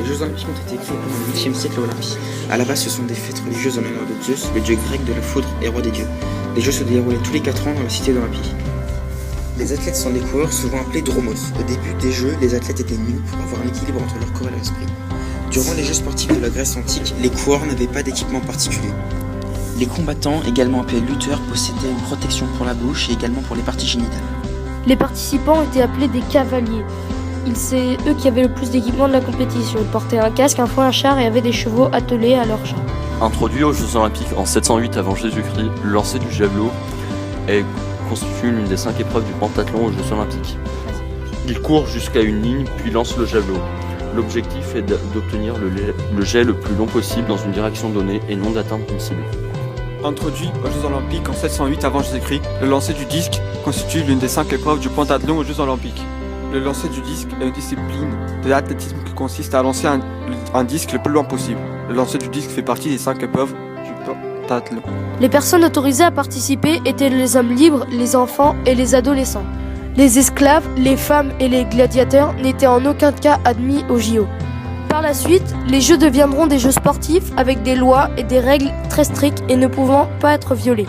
Les Jeux Olympiques ont été créés pendant le 8e siècle à Olympie. À la base, ce sont des fêtes religieuses en l'honneur de Zeus, le dieu grec de la foudre et roi des dieux. Les Jeux se déroulaient tous les 4 ans dans la cité d'Olympie. Les athlètes sont des coureurs souvent appelés dromos. Au début des Jeux, les athlètes étaient nus pour avoir un équilibre entre leur corps et leur esprit. Durant les Jeux sportifs de la Grèce antique, les coureurs n'avaient pas d'équipement particulier. Les combattants, également appelés lutteurs, possédaient une protection pour la bouche et également pour les parties génitales. Les participants étaient appelés des cavaliers. C'est eux qui avaient le plus d'équipement de la compétition. Ils portaient un casque, un fouet, un char et avaient des chevaux attelés à leurs chars. Introduit aux Jeux Olympiques en 708 avant Jésus-Christ, le lancer du javelot constitue l'une des 5 épreuves du pentathlon aux Jeux Olympiques. Il court jusqu'à une ligne puis lance le javelot. L'objectif est d'obtenir le jet le plus long possible dans une direction donnée et non d'atteindre une cible. Introduit aux Jeux Olympiques en 708 avant Jésus-Christ, le lancer du disque constitue l'une des 5 épreuves du pentathlon aux Jeux Olympiques. Le lancer du disque est une discipline de l'athlétisme qui consiste à lancer un disque le plus loin possible. Le lancer du disque fait partie des 5 épreuves du pentathlon. Les personnes autorisées à participer étaient les hommes libres, les enfants et les adolescents. Les esclaves, les femmes et les gladiateurs n'étaient en aucun cas admis aux JO. Par la suite, les Jeux deviendront des Jeux sportifs avec des lois et des règles très strictes et ne pouvant pas être violées.